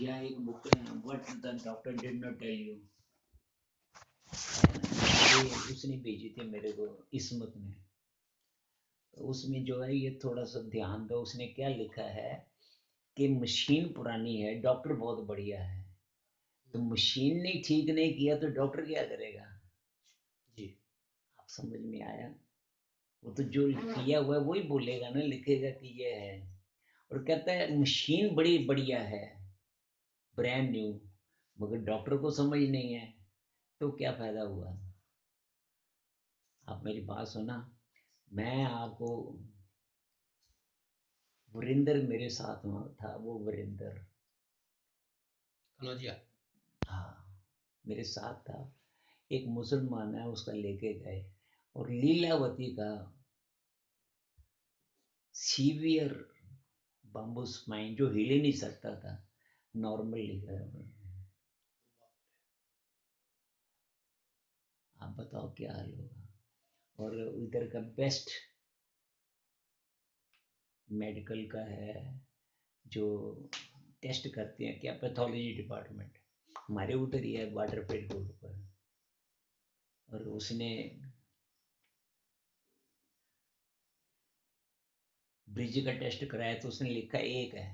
या एक बुक है what the doctor did not tell you, ये उसने भेजी थी मेरे को, इसमत ने। तो उसमें जो है ये थोड़ा सा ध्यान दो, उसने क्या लिखा है कि मशीन पुरानी है, डॉक्टर बहुत बढ़िया है। तो मशीन ने ठीक नहीं किया तो डॉक्टर क्या करेगा जी? आप समझ में आया? वो तो जो किया हुआ है वही बोलेगा ना, लिखेगा कि ये है। और कहता है मशीन बड़ी बढ़िया है, ब्रांड न्यू, मगर डॉक्टर को समझ नहीं है, तो क्या फायदा हुआ? आप मेरी बात सुना। मैं आपको, वरिंदर मेरे साथ में था, वो वरिंदर कनौजिया। हाँ मेरे साथ था। एक मुसलमान है, उसका लेके गए, और लीलावती का सीवियर बम्बू स्पाइन, जो हिल ही नहीं सकता था, नॉर्मल लिखा है उन्होंने। आप बताओ क्या हाल होगा? और उधर का बेस्ट मेडिकल का है, जो टेस्ट करते हैं क्या, पैथोलॉजी डिपार्टमेंट, हमारे उधर ही है वाटरफेड रोड पर। और उसने ब्रिज का टेस्ट कराया तो उसने लिखा एक है।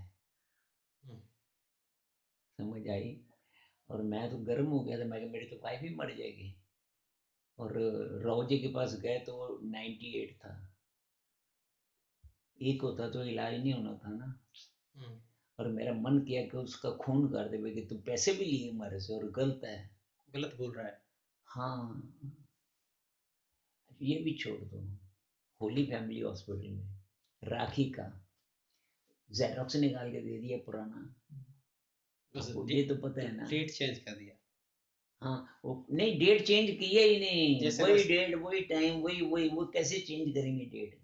समझ आई? और मैं तो गर्म हो गया था, मैं मेरी तो वाइफ ही मर जाएगी। और राव जी के पास गए तो वो 98 था, एक होता तो इलाज नहीं होना था ना। और मेरा मन किया कि उसका खून कर दे, कि तू पैसे भी लिए हमारे से और गलत है। गलत बोल रहा है। हाँ, ये भी छोड़ दो। होली फैमिली हॉस्पिटल में राखी का जेरोक्स निकाल के दे दिया पुराना, आपको ये तो पता है ना। डेट चेंज कर दिया। हाँ, वो नहीं, डेट चेंज किया ही नहीं, जैसे वही बस डेट वही टाइम वही वही, वो कैसे चेंज करेंगे डेट?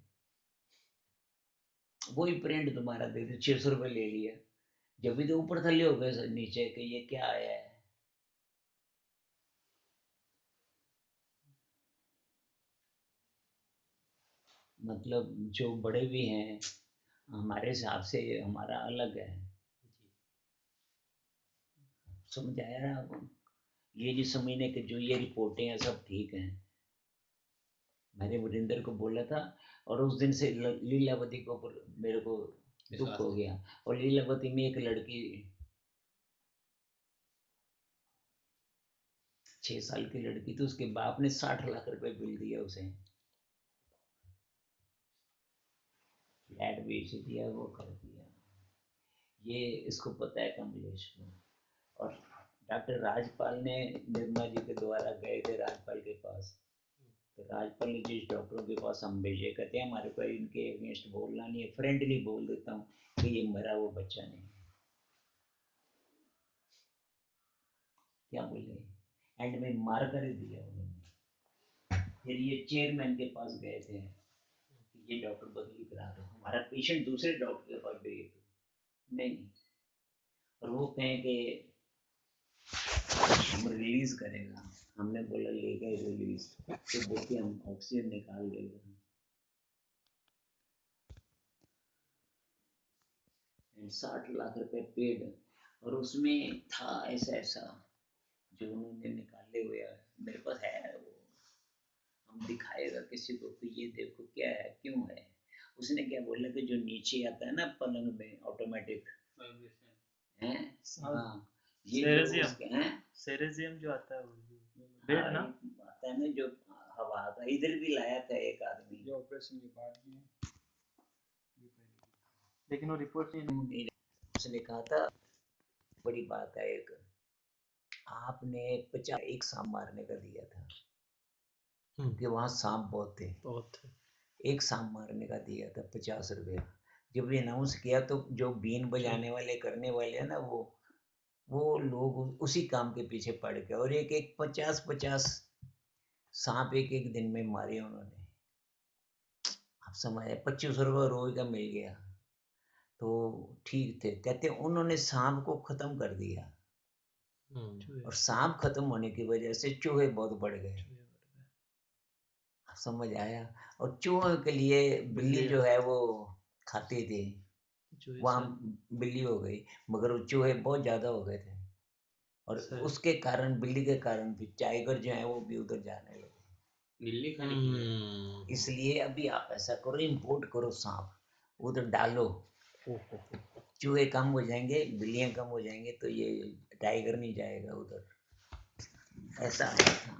वही प्रिंट तुम्हारा दे दे, 600 रुपये ले लिया। जब भी तो ऊपर थल्ले हो गए सर नीचे कि ये क्या आया है। मतलब जो बड़े भी हैं, हमारे हिसाब से हमारा अलग है। समझ आया ना आपको? ये नहीं समझने कि जो ये रिपोर्टें हैं सब ठीक हैं। मैंने वरिंदर को बोला था, और उस दिन से लीलावती को मेरे को दुख हो गया। और लीलावती में एक लड़की 6 साल की लड़की थी, उसके बाप ने 60 लाख रुपए बिल दिया उसे, फ्लैट बेच दिया, वो कर दिया। ये इसको पता है कमलेश को। और डॉक्टर राजपाल ने, निर्मला जी के द्वारा गए थे राजपाल के पास, तो राजपाल ने जिस डॉक्टरों के पास हम भेजे, कहते हैं हमारे को इनके अगेंस्ट बोलना नहीं है, फ्रेंडली बोल देता हूँ कि ये मरा वो बच्चा नहीं। क्या बोले, एंड में मार कर ही दिया उन्होंने। फिर ये चेयरमैन के पास गए थे कि ये डॉक्टर बदली करा दो, हमारा पेशेंट दूसरे डॉक्टर के पास भेज दो। नहीं, और वो कहें कि हम रिलीज करेगा। हमने बोला ले गए रिलीज, तो बोलते हम ऑक्सीजन निकाल देगा। 60 लाख रुपए पेड, और उसमें था ऐसा ऐसा जो उन्होंने निकाले हुए है, मेरे पास है वो, हम दिखाएगा किसी को कि ये देखो क्या है क्यों है। उसने क्या बोला कि जो नीचे आता है ना पलंग में ऑटोमेटिक है, हाँ ये जो सेरेजियम, उसके हैं, सेरेजियम जो आता है वो हाँ बेड ना। ये आता है ना जो हवा का, इधर भी लाया था एक आदमी, जो ऑपरेशन के बाद में लेकिन वो रिपोर्ट नहीं। उसने कहा था बड़ी बात है एक, आपने 50 एक सांप मारने का दिया था, क्योंकि वहां सांप बहुत थे, बहुत एक सांप मारने का दिया था 50 रुपया। जब ये अनाउंस किया तो जो बीन बजाने वाले करने वाले हैं ना, वो लोग उसी काम के पीछे पड़ गए, और एक एक 50-50 सांप एक एक दिन में मारे उन्होंने। आप समझ, 25 रुपये रोज का मिल गया तो ठीक थे। कहते उन्होंने सांप को खत्म कर दिया, और सांप खत्म होने की वजह से चूहे बहुत बढ़ गए। समझ आया? और चूहों के लिए बिल्ली जो है वो खाती थी, चूहे वहाँ सर बिल्ली हो गई, मगर वो चूहे बहुत ज़्यादा हो गए थे और सर उसके कारण, बिल्ली के कारण भी टाइगर जो है वो भी उधर जाने लगे। बिल्ली खाने के लिए। इसलिए अभी आप ऐसा करो, इंपोर्ट करो सांप, उधर डालो, हो, हो। चूहे कम हो जाएंगे, बिल्लियाँ कम हो जाएंगे, तो ये टाइगर नहीं जाएगा उधर। ऐसा आया था,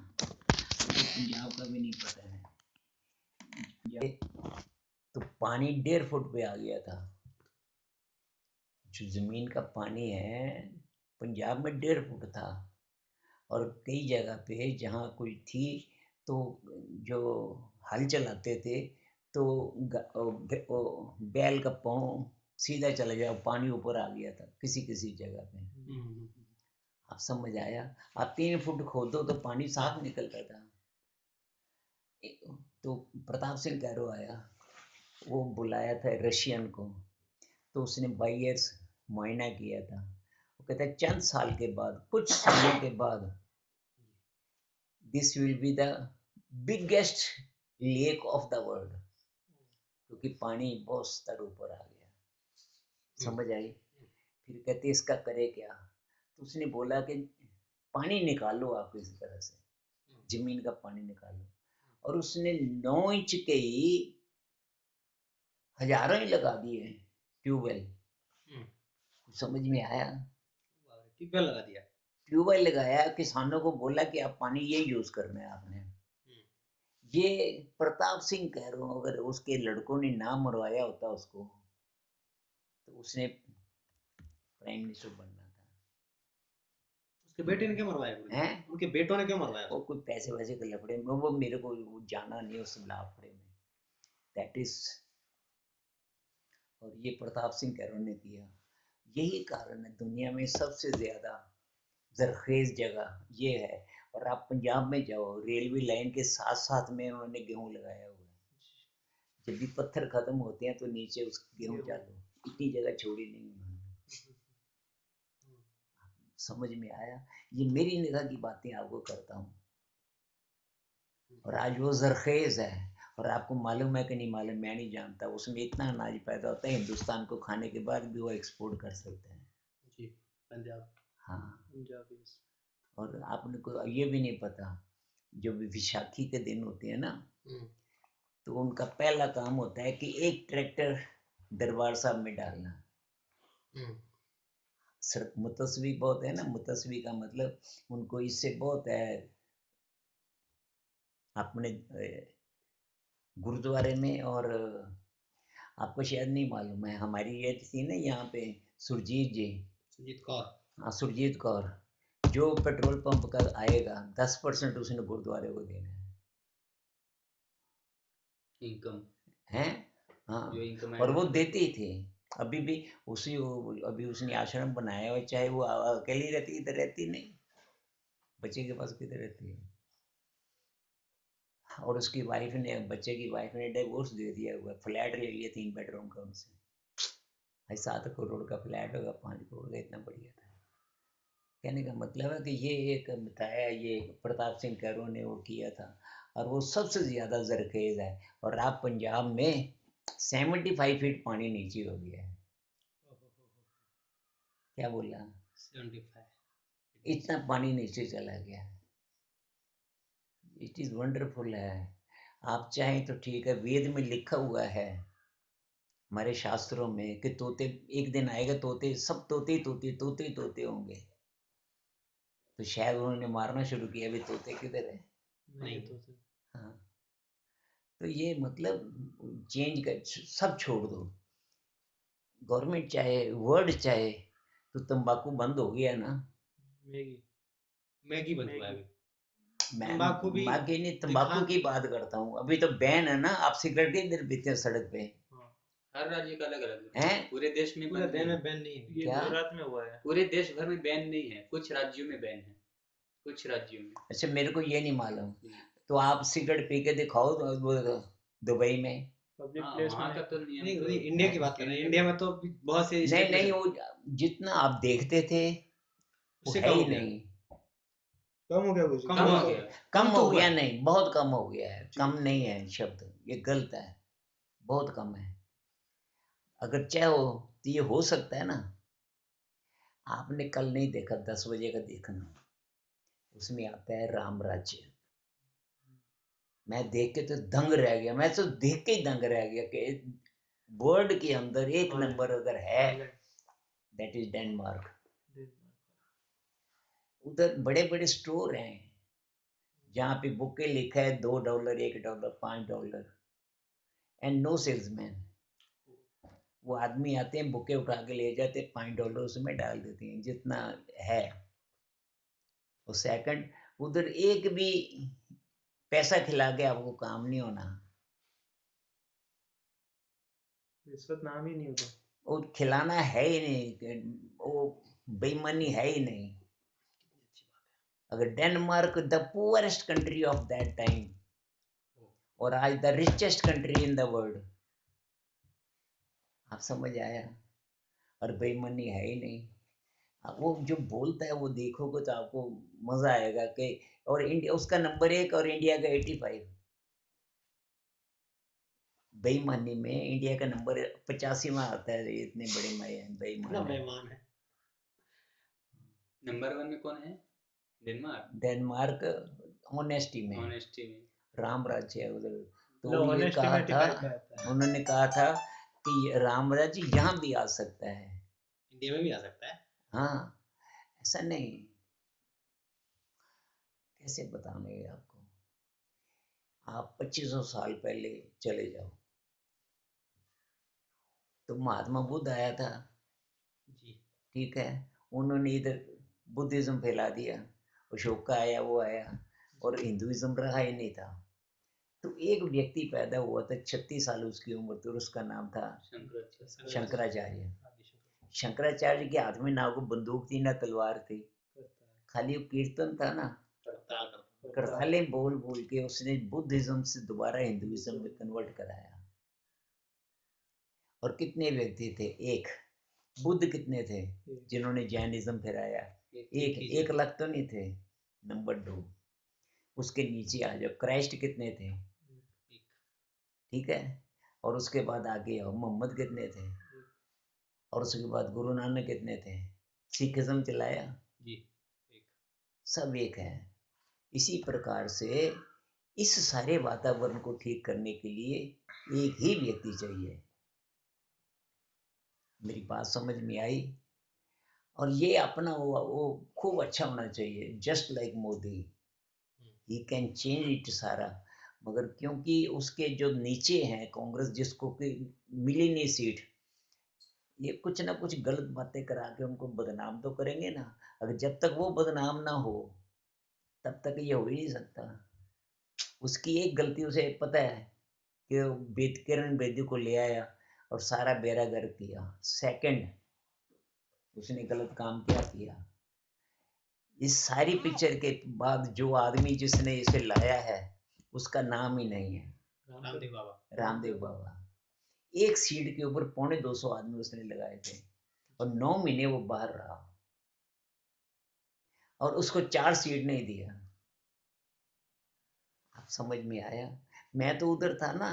पंजाब का भी नहीं पता है। तो पानी 1.5 फुट पे आ गया था। जो जमीन का पानी है पंजाब में 1.5 फुट था, और कई जगह पे जहाँ कोई थी तो जो हल चलाते थे तो बैल का पाँव सीधा चला गया, पानी ऊपर आ गया था किसी किसी जगह पे। आप समझ आया? आप 3 फुट खोदो तो पानी साफ निकलता था। तो प्रताप सिंह कैरो आया, वो बुलाया था रशियन को, तो उसने 22 ईयर्स मुआयना किया था। वो कहता है चंद साल के बाद, कुछ सालों के बाद, this will be the biggest lake of the world, क्योंकि पानी बहुत स्तर ऊपर आ गया। समझ आई? फिर कहते इसका करे क्या? तो उसने बोला कि पानी निकालो आप इस तरह से, जमीन का पानी निकालो। और उसने 9 इंच के ही हजारों ही लगा दिए ट्यूबवेल। समझ में आया? ट्यूबवेल लगा दिया। ट्यूबवेल लगाया, किसानों को बोला कि आप पानी ये यूज करना है आपने। ये प्रताप सिंह कह रहा हूँ, अगर उसके लड़कों ने ना मरवाया होता उसको तो उसने प्राइम मिनिस्टर बनना था। उसके बेटे ने क्यों मरवाया गुरुजी? हैं? उनके बेटों ने क्यों मरवाया वो उसको? कोई पैसे वैसे के लफड़े में, वो मेरे को वो जाना नहीं उस लाफड़े में, दैट इज। और ये प्रताप सिंह कैरो ने किया। यही कारण है दुनिया में सबसे ज्यादा जरखेज जगह ये है। और आप पंजाब में जाओ, रेलवे लाइन के साथ साथ में उन्होंने गेहूं लगाया हुआ है। जब भी पत्थर खत्म होते हैं तो नीचे उस गेहूं डालो, इतनी जगह छोड़ी नहीं उन्होंने। समझ में आया? ये मेरी निगाह की बातें आपको करता हूँ। और आज वो जरखेज है, और आपको मालूम है कि नहीं मालूम, मैं नहीं जानता, उसमें इतना अनाज पैदा होता है हिंदुस्तान को खाने के बाद भी वो एक्सपोर्ट कर सकते हैं। जी, पंजाब। हाँ, पंजाब यस और आपने को ये भी नहीं पता, जो भी विशाखी के दिन होते हैं ना, तो उनका पहला काम होता है कि एक ट्रैक्टर दरबार साहब में डालना। मुतस्वी बहुत है ना, मुतस्वी का मतलब उनको इससे बहुत है। अपने गुरुद्वारे में, और आपको शायद नहीं मालूम है, हमारी ये थी ना यहाँ पे सुरजीत जी, सुजीत कौर। हाँ सुरजीत कौर, जो पेट्रोल पंप का आएगा 10% उसने गुरुद्वारे को देना इनकम है। हाँ, जो इनकम और वो देती थी अभी भी। उसी अभी उसने आश्रम बनाया है, चाहे वो अकेली रहती, इधर रहती नहीं, बच्चे के पास किधर रहती है। और उसकी वाइफ ने, बच्चे की वाइफ ने डिवोर्स दे दिया हुआ, फ्लैट ले लिया 3 बेडरूम का उनसे। 7 करोड़ का फ्लैट होगा, 5 करोड़ का, इतना बढ़िया था। कहने का मतलब है कि ये एक बताया, ये प्रताप सिंह कैरो ने वो किया था, और वो सबसे ज्यादा जरखेज है। और आप पंजाब में 75 फीट पानी नीचे हो गया है। क्या बोला? 75। इतना पानी नीचे चला गया। इट इज वंडरफुल है। आप चाहें तो ठीक है, वेद में लिखा हुआ है, हमारे शास्त्रों में, कि तोते एक दिन आएगा, तोते सब तोते तोते तोते तोते होंगे। तो शायद उन्होंने मारना शुरू किया, अभी तोते किधर है? नहीं नहीं। तो हाँ, तो ये मतलब चेंज कर, सब छोड़ दो। गवर्नमेंट चाहे, वर्ल्ड चाहे, तो तंबाकू बंद हो गया ना। मैगी मैगी बंद हुआ है मैगी अभी। मैं तंबाकू भी बाकी नहीं, तंबाकू दिखा। की बात करता हूँ। अभी तो बैन है ना, आप सिगरेट इधर पीते हैं सड़क पे, हाँ हर राज्य का अलग अलग हैं? पूरे देश में पूरे बंद दिन नहीं है। में बैन नहीं है ये क्या? गुजरात में हुआ है पूरे देश भर में बैन नहीं है, कुछ राज्यों में बैन है, कुछ राज्यों में। अच्छा, मेरे को ये नहीं मालूम। तो आप सिगरेट पी के दिखाओ तो दुबई में। पब्लिक हाँ, प्लेस में वहाँ का तो नियम नहीं तो इंडिया की बात कर रहे हैं इंडिया में तो बहुत से नहीं स्टेट नहीं, में वो जितना आप देखते थे वो उससे है कम ही हो गया नहीं। कम हो गया कुछ कम हो गया। कम तो हो हुआ गया है नहीं, बहुत कम हो गया है। कम नहीं है शब्द, ये गलत है, बहुत कम है। अगर चाहो तो ये हो सकता है ना। आपने कल नहीं देखा, 10 बजे का देखना, उसमें आता है राम राज्य। मैं देख के तो दंग रह गया, मैं तो देख के ही दंग रह गया कि वर्ल्ड के अंदर एक नंबर अगर है, दैट इज डेनमार्क। उधर बड़े बड़े स्टोर हैं जहाँ पे बुके लिखा है $2, $1, $5, एंड नो सेल्समैन। वो आदमी आते हैं, बुके उठा के ले जाते हैं, $5 उसमें डाल देते हैं जितना है। और सेकंड, उधर एक भी पैसा खिला के आपको काम नहीं होना। रिश्वत नाम ही नहीं होता। वो खिलाना है ही नहीं, वो बेईमानी है ही नहीं। अगर Denmark the poorest country of that time और आज the richest country in the world, आप समझ आया। और बेईमानी है ही नहीं। वो जो बोलता है वो देखोगे तो आपको मजा आएगा कि, और इंडिया उसका नंबर 1 और इंडिया का 85। बेईमानी में इंडिया का नंबर 85वां आता है। इतने बड़े बेईमान मेहमान है। नंबर 1 में कौन है? डेनमार्क। डेनमार्क ऑनेस्टी में, ऑनेस्टी में राम राज्य है उधर। तो लो, ये honesty कहा में था, टिकाई पे आता है। उन्होंने कहा था कि ये राम राज्य यहाँ भी आ सकता है। इंडिया में भी आ सकता है। हाँ, ऐसा नहीं। कैसे बताऊंगे आपको। आप 2500 साल पहले चले जाओ, तो महात्मा बुद्ध आया था, जी। ठीक है। उन्होंने इधर बुद्धिज्म फैला दिया। अशोक का आया, वो आया, और हिंदुइज्म रहा ही नहीं था। तो एक व्यक्ति पैदा हुआ था, 36 साल उसकी उम्र थी, और उसका नाम था शंकराचार्य। शंकराचार्य के हाथ में ना को बंदूक थी ना तलवार थी, खाली वो कीर्तन था ना, करतालें बोल बोल के उसने बुद्धिज्म से दोबारा हिंदुइज्म में कन्वर्ट कराया। और कितने व्यक्ति थे? एक। बुद्ध कितने थे जिन्होंने जैनिज्म फैलाया? एक लाख तो नहीं थे। नंबर 2, उसके नीचे आ जाओ, क्राइस्ट कितने थे? ठीक है। और उसके बाद आगे आओ, मोहम्मद कितने थे? और उसके बाद गुरु नानक कितने थे? सिखिज्म चलाया जी, सब एक है। इसी प्रकार से इस सारे वातावरण को ठीक करने के लिए एक ही व्यक्ति चाहिए। मेरी बात समझ में आई? और ये अपना वो खूब अच्छा होना चाहिए, just like Modi, he can change it सारा। मगर क्योंकि उसके जो नीचे हैं कांग्रेस, जिसको कि मिली नहीं सीट, ये कुछ ना कुछ गलत बातें करा के उनको बदनाम तो करेंगे ना। अगर जब तक वो बदनाम ना हो तब तक ये हो ही नहीं सकता। उसकी एक गलती उसे पता है कि किरण बेदी को ले आया और सारा बेड़ा गर्क किया। सेकंड, उसने गलत काम क्या किया? इस सारी पिक्चर के बाद जो आदमी जिसने इसे लाया है उसका नाम ही नहीं है। रामदेव बाबा। रामदेव बाबा। एक सीट के ऊपर 250 आदमी उसने लगाए थे, और 9 महीने वो बाहर रहा, और उसको 4 सीट नहीं दिया। आप समझ में आया? मैं तो उधर था ना,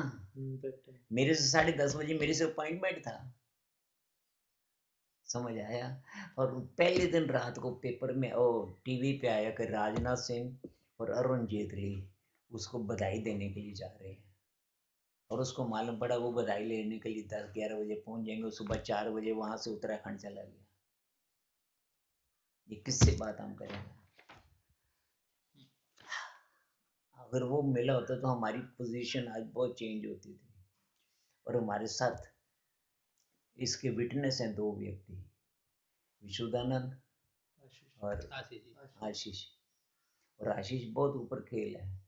मेरे से 10:30 बजे मेरे से अपॉइंटमेंट था। समझ आया? और पहले दिन रात को पेपर में टीवी पे आया कि राजनाथ सिंह और अरुण जेटली उसको बधाई देने के लिए जा रहे हैं। और उसको मालूम पड़ा वो बधाई लेने के लिए 10-11 बजे पहुंच जाएंगे, सुबह 4 बजे वहां से उत्तराखंड चला गया। ये किससे बात हम करेंगे? अगर वो मिला होता तो हमारी पोजीशन आज बहुत चेंज होती थी। और हमारे साथ इसके विटनेस हैं 2 व्यक्ति, विशुद्धानंद और आशीष। और आशीष बहुत ऊपर खेल है।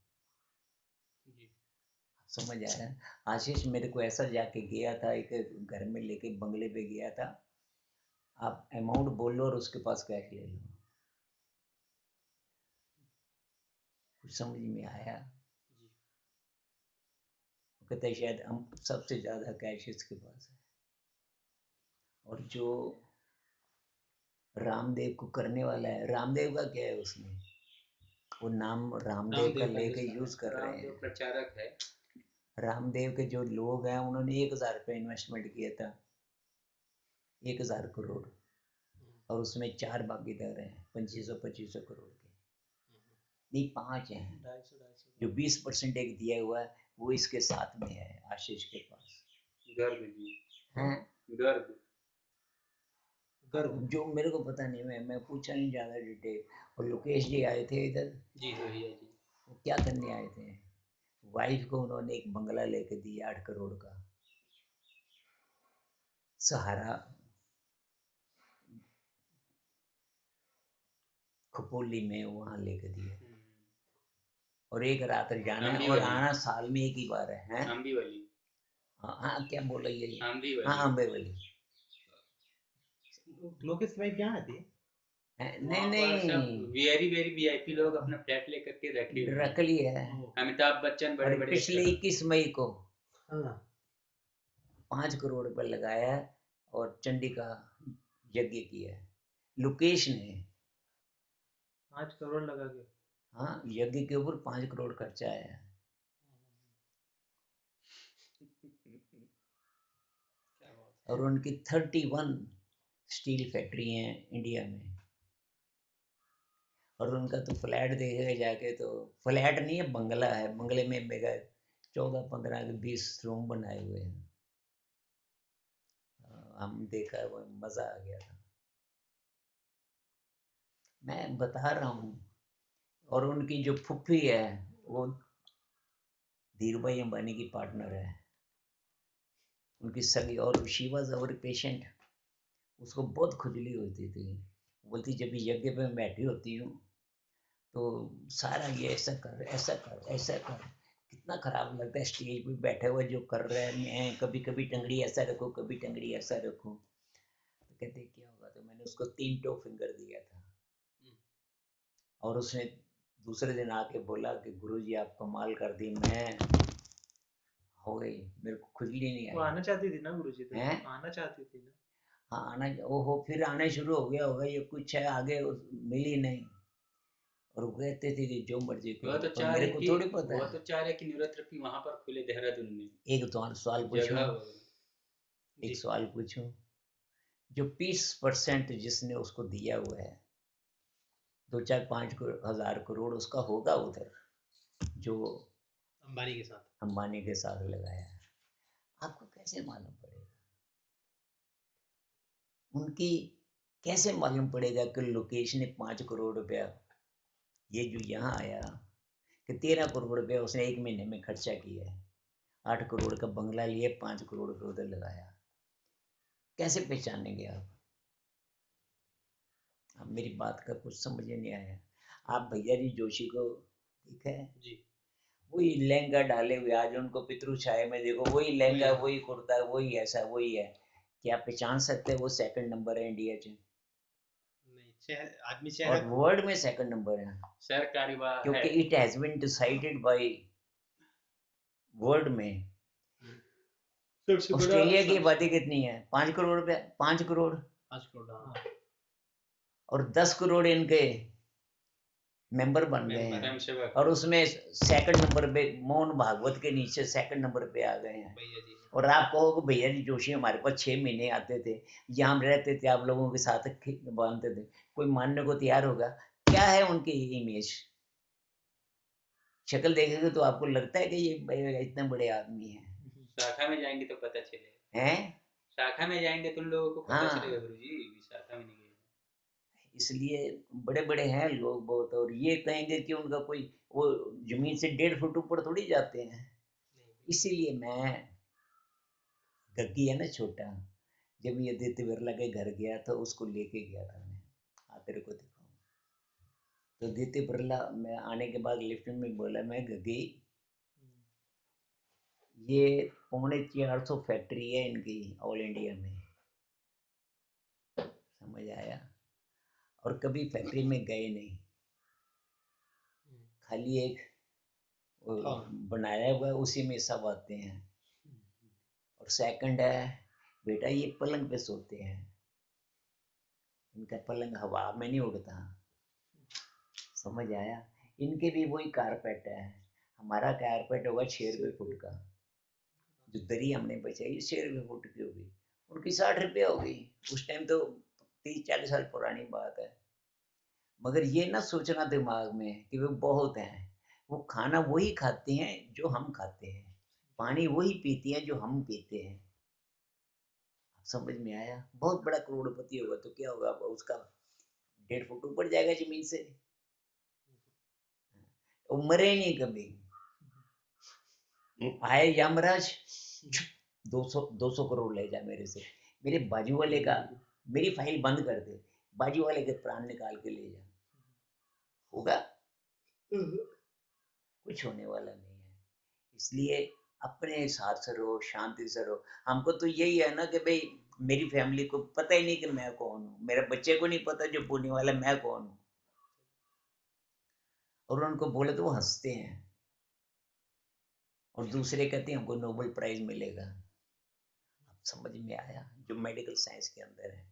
समझ आ रहा है? आशीष मेरे को ऐसा जाके गया था, एक घर में लेके बंगले पे गया था, आप अमाउंट बोल लो और उसके पास कैश ले लो। कुछ समझ में आया? कहते हैं शायद हम सबसे ज्यादा कैश इसके पास है। और जो रामदेव को करने वाला है, रामदेव का क्या है उसमें? वो नाम रामदेव का लेके यूज कर रहे हैं। प्रचारक है। रामदेव के जो लोग हैं उन्होंने 1000 रुपये इन्वेस्टमेंट किया था, 1000 करोड़, और उसमें 4 भागीदार हैं 2500 करोड़ के, नहीं 5 हैं। 250 जो 20% एक दिया हुआ है वो इसके साथ में है, आशीष के पास गर्भ जी, हैं। गर्भ गर्भ जो मेरे को पता नहीं, मैं पूछा नहीं ज़्यादा डिटेल। और लोकेश जी आए थे इधर, जी भैया जी। वो क्या करने आए थे? वाइफ को उन्होंने एक बंगला लेके दिया 8 करोड़ का, सहारा खपोली में, वहाँ लेके दिया। और एक रात जाना है और अम्बीवली। आना साल में एक ही बार है। अम्बीवली, हाँ हाँ, क्या बोला ये? हाँ अम्बीवली। अम्बेवली। लोकेश भाई क्या आती है? नहीं वहाँ पर सब नहीं, वेरी वेरी वीआईपी लोग अपना फ्लैट लेकर के रखे हुए रख हैं। लिया है। अमिताभ बच्चन, बड़े और बड़े पिछले एक्टर। 21 मई को हाँ 5 करोड़ रुपए लगाया है और चंडी का यज्ञ किया है लोकेश ने। 5 करोड़ लगा के। हाँ, यज्ञ के ऊपर 5 करोड़ खर्चा आया है। और उनकी 31 स्टील फैक्ट्री हैं इंडिया में। और उनका तो फ्लैट देखेगा जाके, तो फ्लैट नहीं है, बंगला है। बंगले में मेगा 14 15 के 20 रूम बनाए हुए हैं। हम देखा, वो मजा आ गया था। मैं बता रहा हूँ। और उनकी जो फुफ्फी है वो धीरू भाई अंबानी की पार्टनर है, उनकी सगी। और शी वॉज अवर पेशेंट। उसको बहुत खुजली होती थी, बोलती जब भी यज्ञ पे मैं बैठी होती हूँ तो सारा ये ऐसा कर ऐसा कर ऐसा कर। कितना खराब लगता है स्टेज पे बैठे हुए जो कर रहे हैं। मैं कभी कभी टंगड़ी ऐसा रखूँ, कभी टंगड़ी ऐसा रखूँ, तो कहते क्या होगा। तो मैंने उसको 3 टो फिंगर दिया था। और उसने दूसरे दिन आके बोला कि गुरुजी आप कमाल कर दी, मैं हो गई, मेरे को खुजली नहीं वो आई। आना चाहती थी ना गुरुजी तो, हैं? आना चाहती थी ना। हाँ आना, ओहो फिर आना शुरू हो गया होगा, ये कुछ है आगे मिली नहीं। और वो कहते थे कि जो मर्जी वह करो, तो पर चाह मेरे रहे को कि थोड़ी पता वह है। तो चाह रहे कि न्यूरोथेरेपी वहां पर खुले देहरादून में एक तो सवाल पूछूं, जगह हो। एक सवाल पूछूं, जो 20% जिसने उसको दिया हुआ है, 2 4 5 हजार करोड़ उसका होगा उधर, जो अंबानी के साथ। अंबानी के साथ लगाया है। आपको कैसे मालूम पड़ेगा? उनकी कैसे मालूम पड़ेगा कि लोकेश ने 5 करोड़ रुपया, ये जो यहाँ आया, कि 13 करोड़ रुपया उसने 1 महीने में खर्चा किया है। 8 करोड़ का बंगला लिए, 5 करोड़ रुपये उधर लगाया। कैसे पहचानेंगे आप? अब मेरी बात का कुछ समझ नहीं आया। आप भैया जी जोशी को देखा है? जी वही लहंगा डाले हुए, आज उनको पितृ छाया में देखो, वही लहंगा, वही कुर्ता, वही ऐसा, वही है। क्या पहचान सकते हैं वो सेकंड नंबर है इंडिया में? नहीं, आदमी चेहरा और वर्ल्ड में सेकंड नंबर है, सरकारी है। क्योंकि it has been decided by world में। सबसे बड़ा ऑस्ट्रेलिया की आबादी कितनी है? 5 करोड़ रुपया, 5 करोड़। 5 करोड़ हाँ। और 10 करोड़ इनके मेंबर बन गए हैं। धर्म सेवक और उसमें सेकंड नंबर पे मोहन भागवत के नीचे सेकंड नंबर पे आ गए हैं। भैया जी और आप कहोगे भैया जी जोशी हमारे पास 6 महीने आते थे, यहाँ हम रहते थे, आप लोगों के साथ बांधते थे, कोई मानने को तैयार होगा? क्या है उनकी इमेज? शक्ल देखेंगे तो आपको लगता है कि ये इतने बड़े आदमी हैं? शाखा में जाएंगे तो पता चलेगा। हैं? शाखा में जाएंगे तो उन लोगों को पता चलेगा हाँ, गुरुजी, शाखा में नहीं गए। इसलिए बड़े बड़े हैं लोग बहुत। और ये कहेंगे कि उनका कोई, वो जमीन से 1.5 फुट ऊपर थोड़ी जाते हैं। इसीलिए मैं, गग्गी है ना छोटा, जब ये आदित्य बिरला के घर गया था, उसको लेके गया था मैं, तेरे को दिखाऊं। तो आदित्य बिरला मैं आने के बाद लिफ्ट में बोला, मैं गग्गी, ये 450 फैक्ट्री है इनकी ऑल इंडिया में, समझ आया? और कभी फैक्ट्री में गए नहीं, खाली एक बनाया हुआ है, उसी में सब आते हैं। और सेकंड है, बेटा ये पलंग पे सोते हैं, इनका पलंग हवा में नहीं उड़ता, समझ आया? इनके भी वही कारपेट है। हमारा कारपेट होगा 6 रुपये फुट का, जो दरी हमने बचाई 6 रुपये फुट की होगी, उनकी 60 रुपये हो गई। उस टाइम तो 30-40 साल पुरानी बात है। मगर ये ना सोचना दिमाग में कि वो बहुत हैं, वो खाना वही खाते हैं जो हम खाते हैं, पानी वही पीती हैं जो हम पीते हैं। समझ में आया? बहुत बड़ा करोड़पति होगा तो क्या होगा, उसका 1.5 फुट ऊपर जाएगा जमीन से, वो मरे नहीं कभी। आए यमराज, 200 करोड़ ले जा मेरे से, मेरे बाजू वाले का, मेरी फाइल बंद कर दे, बाजू वाले के प्राण निकाल के ले जा, होगा? कुछ होने वाला नहीं है। इसलिए अपने हिसाब से रहो, शांति से रहो। हमको तो यही है ना कि भाई मेरी फैमिली को पता ही नहीं कि मैं कौन हूँ, मेरे बच्चे को नहीं पता जो बोलने वाला मैं कौन हूँ, और उनको बोले तो वो हंसते हैं, और दूसरे कहते हैं हमको नोबेल प्राइज मिलेगा। अब समझ में आया जो मेडिकल साइंस के अंदर है।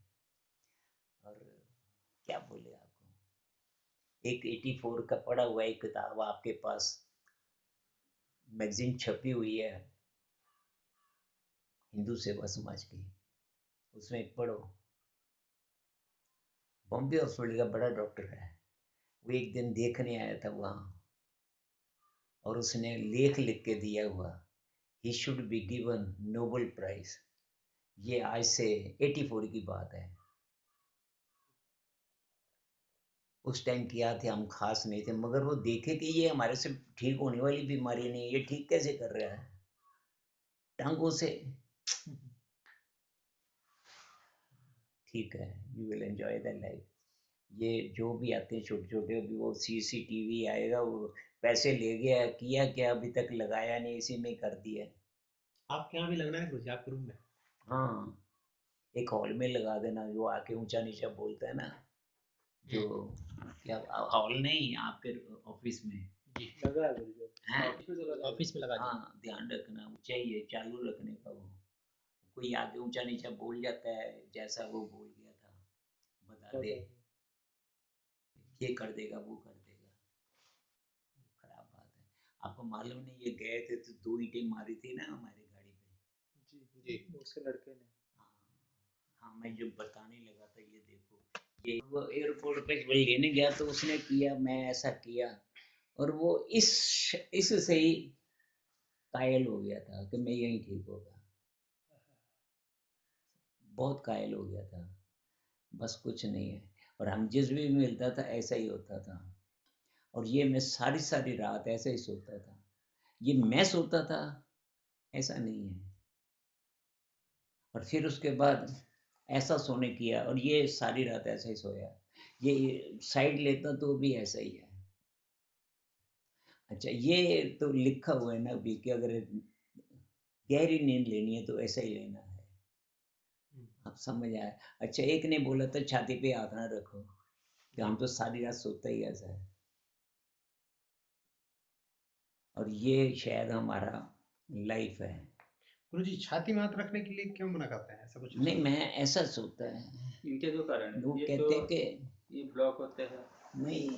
और क्या बोले आपको, एक 84 का पढ़ा हुआ एक किताब आपके पास मैगजीन छपी हुई है हिंदू सेवा समाज की, उसमें पढ़ो। बॉम्बे हॉस्पिटल का बड़ा डॉक्टर है, वो एक दिन देखने आया था वहाँ, और उसने लेख लिख के दिया हुआ, he should be given Nobel prize. ये आज से 84 की बात है। उस टाइम किया थे, हम खास नहीं थे, मगर वो देखे कि ये हमारे से ठीक होने वाली बीमारी नहीं, ये ठीक कैसे कर रहा है टांगों से। ठीक है, you will enjoy the life. ये जो भी आते हैं छोटे छोटे, अभी वो CCTV आएगा, वो पैसे ले गया, किया क्या अभी तक लगाया नहीं, इसी में कर दिया। आपके यहाँ भी लगना है कुछ आपके रूम में? हाँ, एक हॉल में लगा देना, जो आके ऊंचा नीचा बोलता है ना, जो क्या हॉल नहीं आपके ऑफिस में लगा है गुरुजी, है, ऑफिस में लगा दिया। हाँ ध्यान रखना, वो चाहिए चालू रखने का। वो कोई आगे ऊंचा नीचा बोल जाता है, जैसा वो बोल गया था बता दे, ये कर देगा वो कर देगा, खराब बात है। आपको मालूम नहीं, ये गए थे तो 2 ईंटें मारी थी ना हमारी गाड़ी पे। जी उसके लड़के ने। हाँ, हाँ मैं जो बताने लगा था, ये देखो, ये वो एयरपोर्ट पे वो लेने गया तो उसने किया, मैं ऐसा किया, और वो इससे ही कायल हो गया था कि मैं यहीं ठीक होगा, बहुत कायल हो गया था। बस कुछ नहीं है। और हम जिस भी मिलता था ऐसा ही होता था, और ये मैं सारी सारी रात ऐसे ही सोता था। ये मैं सोता था ऐसा नहीं है। और फिर उसके बाद ऐसा सोने किया, और ये सारी रात ऐसा ही सोया। ये साइड लेता तो भी ऐसा ही है। अच्छा, ये तो लिखा हुआ है ना अभी कि अगर गहरी नींद लेनी है तो ऐसा ही लेना है। आप समझ आया? अच्छा, एक ने बोला था छाती पे हाथ ना रखो, कि हम तो सारी रात सोता ही ऐसा है। और ये शायद हमारा लाइफ है। गुरुजी छाती में हाथ रखने के लिए क्यों मना करते हैं, ऐसा कुछ? नहीं, मैं ऐसा सोता है, इनके दो कारण है, वो ये कहते तो हैं कि ये ब्लॉक होते हैं, नहीं,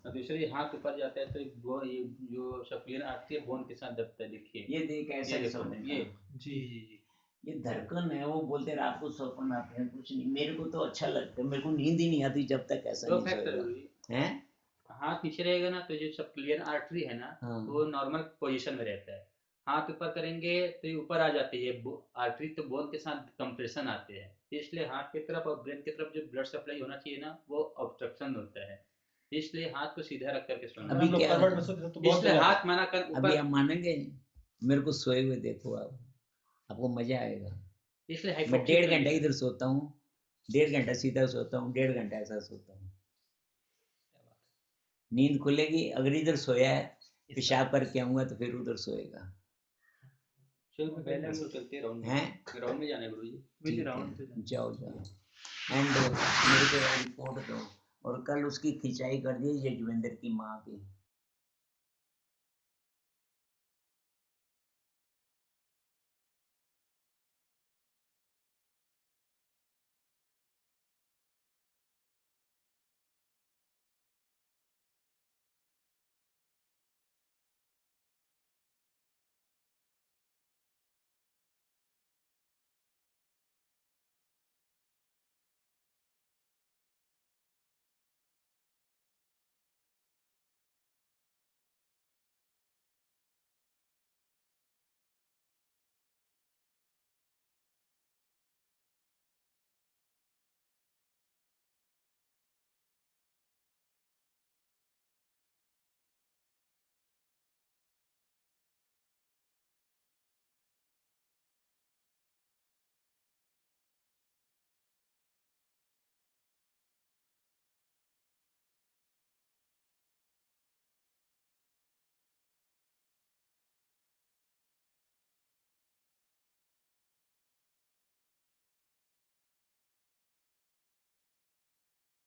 और दूसरे ये हाथ ऊपर जाता है तो ये जो शक्लियन आती है बोन के साथ दबता है, देखिए ये देख ऐसा ये ही देखो सोने ये का। जी ये धड़कन है, वो बोलते रात को सपन आते हैं, कुछ नहीं, मेरे को तो अच्छा लगता है, मेरे को नींद ही नहीं आती जब तक ऐसा दो नहीं फैक्टर सोएगा हैं। हाथ नीचे रहेगा ना तो जो शक्लियन आर्टरी है ना हाँ, वो नॉर्मल पोजीशन में रहता है। हाथ ऊपर करेंगे तो ये ऊपर आ जाती है आर्टरी, तो बोन के साथ कंप्रेशन आते हैं, इसलिए हाथ की तरफ और ब्रेन की तरफ जो ब्लड सप्लाई होना चाहिए ना वो ऑब्स्ट्रक्शन होता है, इसलिए हाथ को सीधा रख करके सोना। अभी क्या इसलिए हाथ माना कर अभी ऊपर, आप मानेंगे, मेरे को सोए हुए देखो आप, आपको मजा आएगा। इसलिए मैं हाइपोक्सिक 1.5 घंटा कंडीशन। इधर सोता हूँ, 1.5 घंटा सीधा सोता हूँ, 1.5 घंटा ऐसा सोता हूँ। नींद खुलेगी, अगर इधर सोया है पेशाब करके आऊंगा तो फिर उधर सोएगा। चलो पहले हम लोग चलते हैं राउंड हैं? में, राउंड में जाना है गुरुजी। ठीक है, जाओ जाओ, एंड मेरे को रिपोर्ट दो। और कल उसकी खिंचाई कर दी यजवेंद्र की माँ की।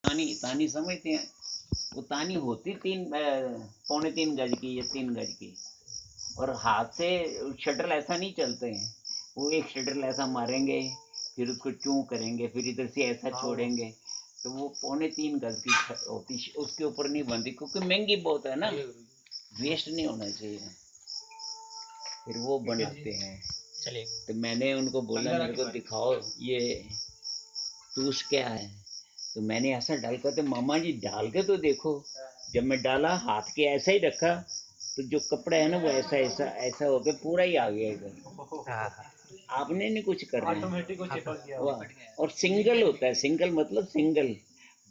तानी तानी समझते हैं, वो तानी होती 3 पौने 3 गज की या 3 गज की, और हाथ से शटल ऐसा नहीं चलते हैं, वो एक शटल ऐसा मारेंगे, फिर उसको चूं करेंगे, फिर इधर से ऐसा छोड़ेंगे, तो वो 3.25 गज की होती, उसके ऊपर नहीं बनती, क्योंकि महंगी बहुत है ना, वेस्ट नहीं होना चाहिए, फिर वो बनाते हैं। चलिए तो मैंने उनको बोला मेरे को दिखाओ ये टूस क्या है, तो मैंने ऐसा डाल कर, तो मामा जी डाल के तो देखो, जब मैं डाला हाथ के ऐसा ही रखा, तो जो कपड़ा है ना वो ऐसा ऐसा ऐसा होकर पूरा ही आ गया इधर, आपने नहीं कुछ करना है। ऑटोमेटिक वो चिपक गया वाह, और सिंगल होता है, सिंगल मतलब सिंगल,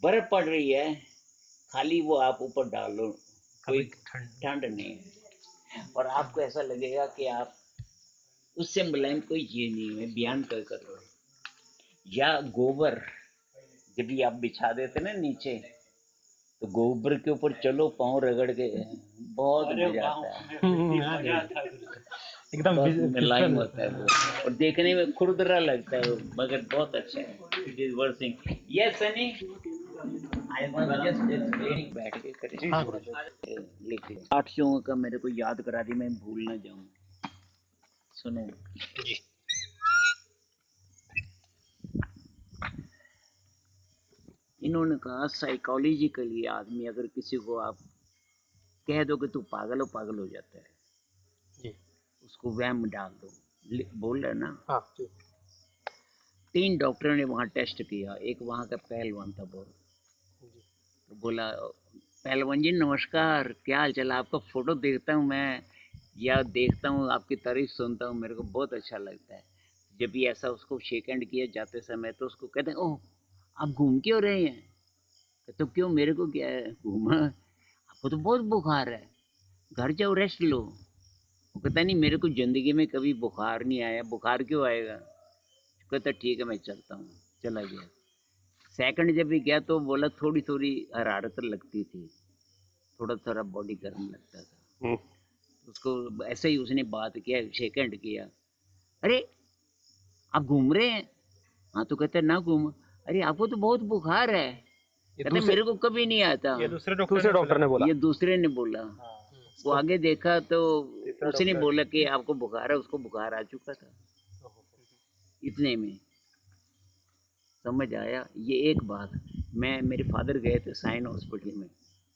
बर्फ पड़ रही है, खाली वो आप ऊपर डाल लो, कोई ठंड नहीं है, और आपको ऐसा लगेगा कि आप उससे मुलायम कोई चीज नहीं है, बयान कर रहे हो। या गोबर जब भी आप बिछा देते ना नीचे, तो गोबर के ऊपर चलो पाँव रगड़ के, बहुत मजा आता है, एकदम बहुत मुलायम फिसल। होता है वो, और देखने में खुरदरा लगता है वो, मगर बहुत अच्छा है। It is worthing. Yes Sunny, I was just explaining, बैठ के करें। हाँ गुरुजी। लिख लो 8 चोंग का, मेरे को याद करा दी, मैं भूल ना जाऊं। सुनो, जी। इन्होंने कहा साइकोलॉजिकली आदमी अगर किसी को आप कह दो कि तू पागल हो जाता है, जी। उसको वहम डाल दो, बोल रहे ना। हाँ जी। 3 डॉक्टरों ने वहाँ टेस्ट किया, एक वहाँ का पहलवान था बहुत, जी। तो बोला पहलवान जी नमस्कार, क्या हाल चाल, आपका फोटो देखता हूँ मैं, या देखता हूँ आपकी तारीफ सुनता हूँ, मेरे को बहुत अच्छा लगता है। जब भी ऐसा उसको शेक हैंड किया जाते समय, तो उसको कहते हैं ओह आप घूम क्यों रहे हैं, तो क्यों, मेरे को क्या है घूमा, आपको तो बहुत बुखार है, घर जाओ रेस्ट लो। वो कहता नहीं मेरे को जिंदगी में कभी बुखार नहीं आया, बुखार क्यों आएगा, कहता ठीक है मैं चलता हूँ, चला गया। सेकंड जब भी गया तो बोला थोड़ी थोड़ी हरारत लगती थी, थोड़ा थोड़ा बॉडी गर्म लगता था, उसको ऐसे ही उसने बात किया, सेकंड किया, अरे आप घूम रहे हैं, हाँ, तो कहते ना घूम, अरे आपको तो बहुत बुखार है, कहते मेरे को कभी नहीं आता, ये दूसरे डॉक्टर ने बोला। ये दूसरे ने बोला। वो आगे देखा तो उसने बोला कि आपको बुखार है, उसको बुखार आ चुका था, इतने में समझ आया। ये एक बात, मैं मेरे फादर गए थे साइन हॉस्पिटल में,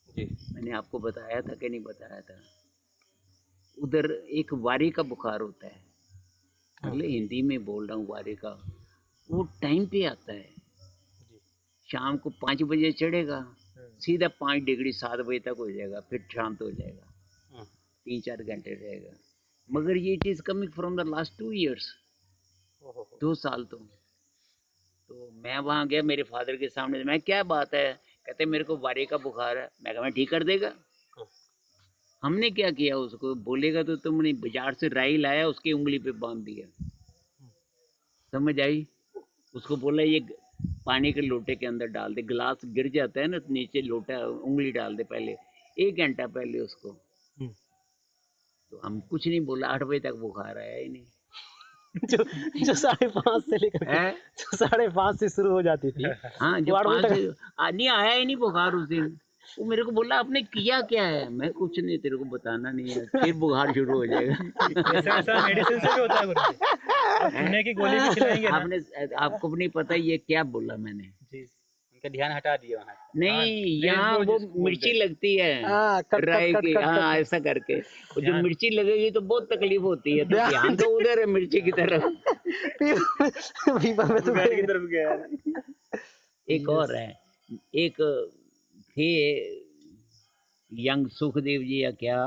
जी। मैंने आपको बताया था कि नहीं बताया था, उधर एक वारी का बुखार होता है, मतलब हिंदी में बोल रहा हूँ, वारी का, वो टाइम पे आता है, शाम को 5 बजे चढ़ेगा, सीधा 5 डिग्री 7 बजे तक हो जाएगा, फिर शांत हो जाएगा, 3-4 घंटे रहेगा, मगर ये it is coming from the last 2 years, 2 साल। तो मैं वहाँ गया मेरे फादर के सामने, मैं क्या बात है, कहते मेरे को वारे का बुखार है, मैं कहा मैं ठीक कर देगा, हमने क्या किया, उसको बोलेगा तो तुमने बाजार से राई लाया, उसकी उंगली पे बांध दिया, समझ आई, उसको बोला ये पानी के लोटे के अंदर डाल दे, गिलास गिर जाता है ना नीचे, लोटा उंगली डाल दे पहले, 1 घंटा पहले उसको, तो हम कुछ नहीं बोला, 8 बजे तक बुखार आया ही नहीं। जो जो 5:30 से लेकर के जो 5:30 से शुरू हो जाती थी, हाँ, वो जो 8 बजे 5 तक। से नहीं आया ही नहीं बुखार उस दिन, वो मेरे को बोला आपने किया क्या है, मैं कुछ नहीं, तेरे को बताना नहीं है, फिर बुखार शुरू हो जाएगा। ऐसा मेडिसिन से भी होता है गुरुजी, आप चूने की गोली भी खिलाएंगे ना। आपने, आपको नहीं पता ये क्या बोला मैंने, जी, उनका ध्यान हटा दिया वहाँ से। नहीं यहाँ वो मिर्ची लगती है कट राई कट की, कट हाँ कट ऐसा करके, वो जो मिर्ची लगेगी तो बहुत तकलीफ होती है, तो ध्यान तो उधर है मिर्ची की तरफ। पीपा में तो की तरफ गया। एक और है, एक थे यंग सुखदेव जी या क्या,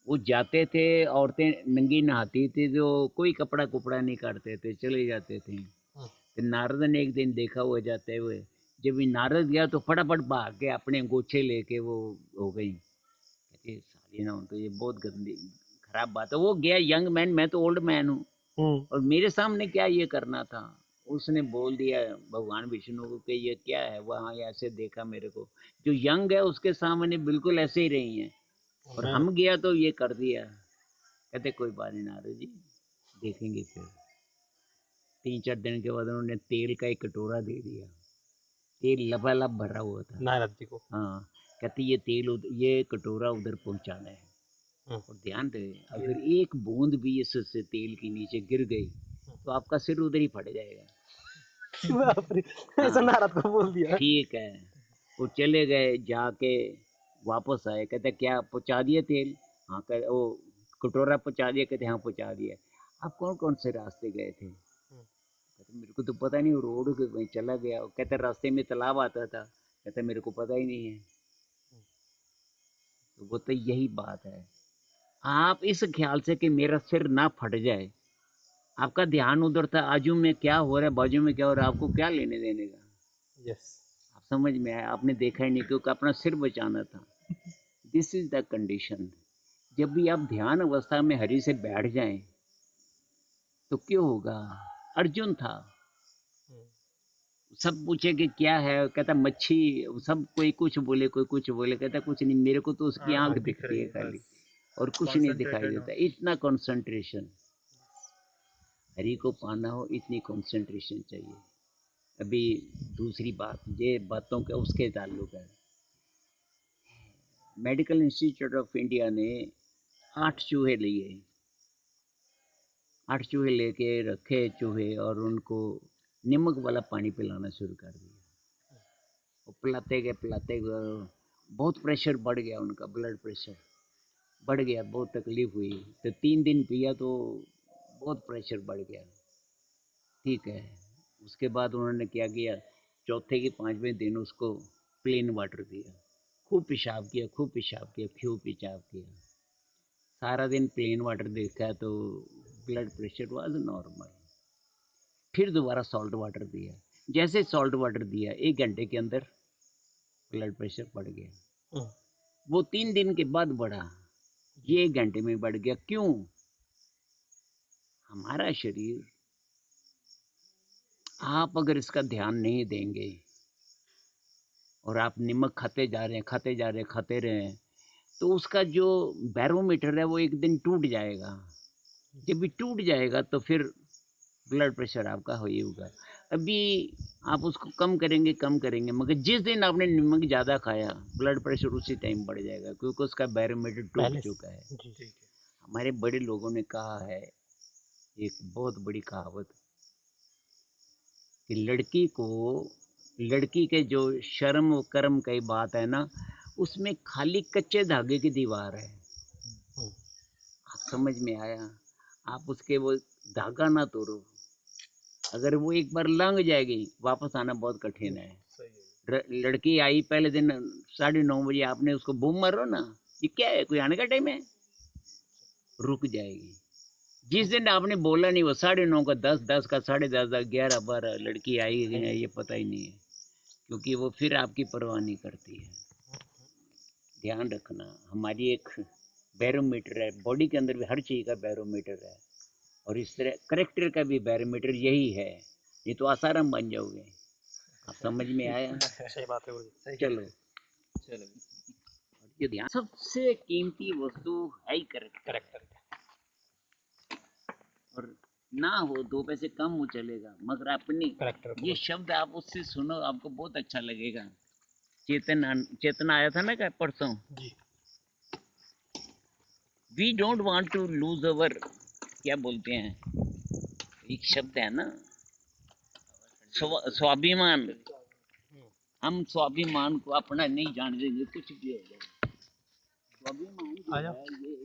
वो जाते थे, औरतें नंगी नहाती थी, जो कोई कपड़ा कुपड़ा नहीं काटते थे, चले जाते थे, तो नारद ने एक दिन देखा हुआ जाते हुए, जब ये नारद गया तो फटाफट भाग के अपने गोछे लेके वो हो गई, कहते साली ना, तो ये बहुत गंदी खराब बात है, वो गया यंग मैन, मैं तो ओल्ड मैन हूँ, और मेरे सामने क्या ये करना था, उसने बोल दिया भगवान विष्णु को कि ये क्या है, वहाँ ऐसे देखा मेरे को, जो यंग है उसके सामने बिल्कुल ऐसे ही रही है, और हम गया तो ये कर दिया, कहते कोई बात नहीं नारद जी, देखेंगे फिर। 3-4 दिन के बाद उन्होंने तेल का एक कटोरा दे दिया, तेल लबालब भरा हुआ था। नारद जी को। हाँ, कहते ये तेल ये कटोरा उधर पहुंचाना है। और ध्यान दे, अगर एक बूंद भी इससे तेल के नीचे गिर गई तो आपका सिर उधर ही फट जाएगा। बाप रे, ऐसा हाँ, नारद को बोल दिया। ठीक है। वो चले गए, जाके वापस आए, कहते क्या पहुंचा दिया तेल? हाँ, कह वो कटोरा पहुंचा दिया? कहते हाँ पहुंचा दिया। आप कौन कौन से रास्ते गए थे? कहते मेरे को तो पता नहीं, वो रोड के वहीं चला गया। कहते रास्ते में तालाब आता था। कहते मेरे को पता ही नहीं है। तो वो तो यही बात है। आप इस ख्याल से कि मेरा सिर ना फट जाए, आपका ध्यान उधर था, आजू में क्या हो रहा है, बाजू में क्या हो रहा है, आपको क्या लेने देने का। यस, आप समझ में आया? आपने देखा ही नहीं, क्योंकि अपना सिर बचाना था। This is the condition. जब भी आप ध्यान अवस्था में हरि से बैठ जाएं तो क्यों होगा? अर्जुन था, सब पूछे कि क्या है, कहता मच्छी। सब कोई कुछ बोले, कोई कुछ बोले, कहता कुछ नहीं, मेरे को तो उसकी आंख दिखती है खाली, और कुछ नहीं दिखाई देता। इतना कंसंट्रेशन, हरि को पाना हो इतनी कंसंट्रेशन चाहिए। अभी दूसरी बात, ये बातों का उसके ताल्लुक है। मेडिकल इंस्टीट्यूट ऑफ इंडिया ने 8 चूहे लिए, 8 चूहे लेके रखे चूहे, और उनको नमक वाला पानी पिलाना शुरू कर दिया। वो पिलाते गए, बहुत प्रेशर बढ़ गया उनका, ब्लड प्रेशर बढ़ गया, बहुत तकलीफ हुई। तो 3 दिन पिया तो बहुत प्रेशर बढ़ गया। ठीक है, उसके बाद उन्होंने क्या किया, चौथे के 5वें दिन उसको प्लेन वाटर दिया। खूब पेशाब किया, खूब पेशाब किया, खूब पेशाब किया। सारा दिन प्लेन वाटर देखा तो ब्लड प्रेशर वाज नॉर्मल। फिर दोबारा सॉल्ट वाटर दिया। जैसे सॉल्ट वाटर दिया, 1 घंटे के अंदर ब्लड प्रेशर बढ़ गया। वो 3 दिन के बाद बढ़ा, ये 1 घंटे में बढ़ गया। क्यों? हमारा शरीर, आप अगर इसका ध्यान नहीं देंगे और आप नमक खाते जा रहे हैं, खाते जा रहे हैं, खाते रहे हैं, तो उसका जो बैरोमीटर है वो एक दिन टूट जाएगा। जब भी टूट जाएगा तो फिर ब्लड प्रेशर आपका हो ही होगा। अभी आप उसको कम करेंगे, कम करेंगे, मगर जिस दिन आपने नमक ज़्यादा खाया, ब्लड प्रेशर उसी टाइम बढ़ जाएगा, क्योंकि उसका बैरोमीटर टूट चुका है। हमारे बड़े लोगों ने कहा है एक बहुत बड़ी कहावत, कि लड़की के जो शर्म और कर्म की बात है ना, उसमें खाली कच्चे धागे की दीवार है। आप समझ में आया? आप उसके वो धागा ना तोड़ो, अगर वो एक बार लंघ जाएगी वापस आना बहुत कठिन है। लड़की आई पहले दिन 9:30 बजे, आपने उसको बूम मारो ना, ये क्या है, कोई आने का टाइम है, रुक जाएगी। जिस दिन आपने बोला नहीं, वो 9:30 का 10, 10 का 10:30, 11, 12 लड़की आई कि नहीं ये पता ही नहीं है, क्योंकि वो फिर आपकी परवाह नहीं करती है। ध्यान रखना, हमारी एक बैरोमीटर है, बॉडी के अंदर भी हर चीज़ का बैरोमीटर है, और इस तरह करेक्टर का भी बैरोमीटर यही है। नहीं तो आसाराम बन जाओगे। आप समझ में आया? सही बात है गुरुजी। चलो, ये ध्यान, सबसे कीमती वस्तु है ही करेक्टर। और ना हो 2 पैसे कम हो चलेगा, मगर अपनी ये शब्द आप उससे सुनो, आपको बहुत अच्छा लगेगा। चेतन आया था ना क्या परसों? We don't want to lose our, क्या बोलते हैं, एक शब्द है ना, स्वाभिमान। हम स्वाभिमान को अपना नहीं जान देंगे, कुछ भी हो जाए। स्वाभिमान जो है ये